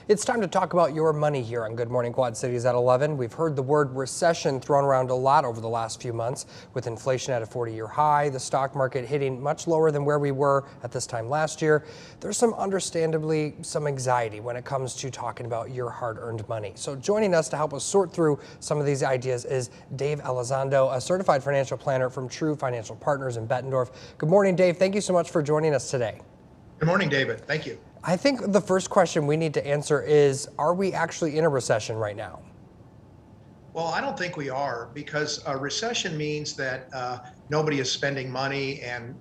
It's time to talk about your money here on Good Morning Quad Cities at 11. We've heard the word recession thrown around a lot over the last few months, with inflation at a 40-year high, the stock market hitting much lower than where we were at this time last year. There's understandably some anxiety when it comes to talking about your hard-earned money. So joining us to help us sort through some of these ideas is Dave Elizondo, a certified financial planner from True Financial Partners in Bettendorf. Good morning, Dave. Thank you so much for joining us today. Good morning, David. Thank you. I think the first question we need to answer is, are we actually in a recession right now? Well, I don't think we are, because a recession means that nobody is spending money and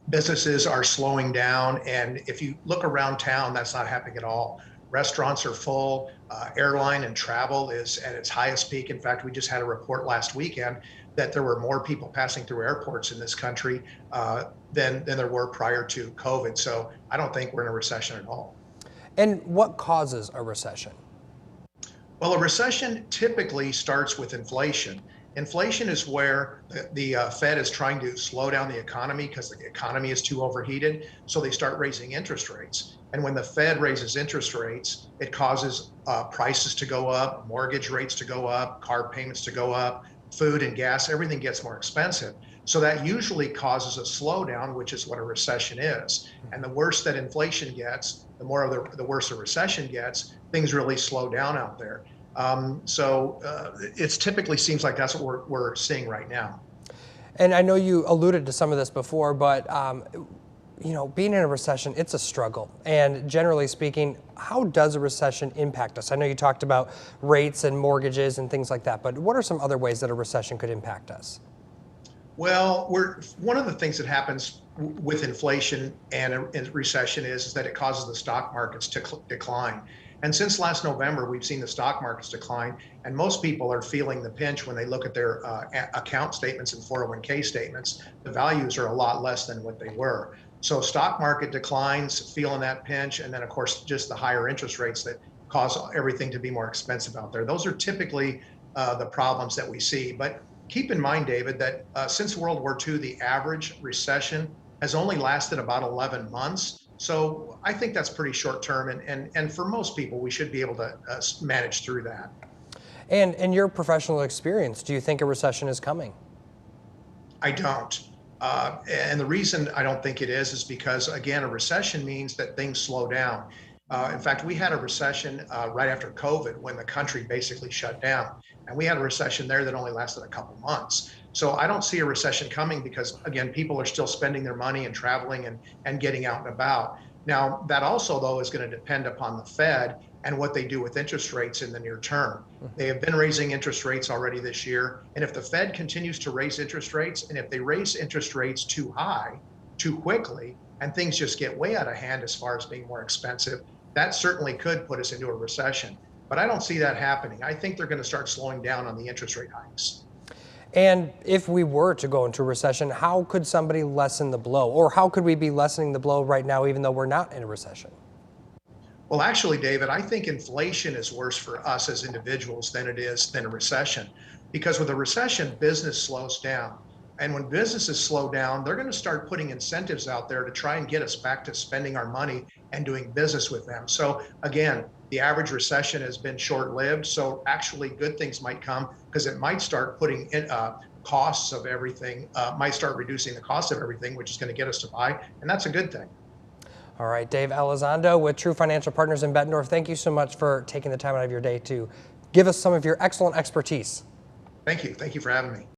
businesses are slowing down. And if you look around town, that's not happening at all. Restaurants are full. Airline and travel is at its highest peak. In fact, we just had a report last weekend that there were more people passing through airports in this country than there were prior to COVID. So I don't think we're in a recession at all. And what causes a recession? Well, a recession typically starts with inflation. Inflation is where the Fed is trying to slow down the economy because the economy is too overheated. So they start raising interest rates. And when the Fed raises interest rates, it causes prices to go up, mortgage rates to go up, car payments to go up, food and gas, everything gets more expensive. So that usually causes a slowdown, which is what a recession is. And the worse that inflation gets, the worse a recession gets, things really slow down out there. It typically seems like that's what we're seeing right now. And I know you alluded to some of this before, but being in a recession, it's a struggle. And generally speaking, how does a recession impact us? I know you talked about rates and mortgages and things like that, but what are some other ways that a recession could impact us? Well, one of the things that happens with inflation and a recession is that it causes the stock markets to decline. And since last November, we've seen the stock markets decline, and most people are feeling the pinch when they look at their account statements and 401k statements. The values are a lot less than what they were. So stock market declines, feeling that pinch, and then of course just the higher interest rates that cause everything to be more expensive out there. Those are typically the problems that we see. But keep in mind, David, that since World War II, the average recession has only lasted about 11 months. So I think that's pretty short term. And for most people, we should be able to manage through that. And in your professional experience, do you think a recession is coming? I don't. And the reason I don't think it is because, again, a recession means that things slow down. In fact, we had a recession right after COVID when the country basically shut down. And we had a recession there that only lasted a couple months. So I don't see a recession coming because, again, people are still spending their money and traveling and getting out and about. Now, that also, though, is going to depend upon the Fed and what they do with interest rates in the near term. They have been raising interest rates already this year. And if the Fed continues to raise interest rates, and if they raise interest rates too high, too quickly, and things just get way out of hand as far as being more expensive, that certainly could put us into a recession. But I don't see that happening. I think they're going to start slowing down on the interest rate hikes. And if we were to go into a recession, how could somebody lessen the blow? Or how could we be lessening the blow right now, even though we're not in a recession? Well, actually, David, I think inflation is worse for us as individuals than a recession. Because with a recession, business slows down. And when businesses slow down, they're going to start putting incentives out there to try and get us back to spending our money and doing business with them. So again, the average recession has been short-lived. So actually good things might come because it might start putting in costs of everything, might start reducing the cost of everything, which is going to get us to buy. And that's a good thing. All right, Dave Elizondo with True Financial Partners in Bettendorf. Thank you so much for taking the time out of your day to give us some of your excellent expertise. Thank you. Thank you for having me.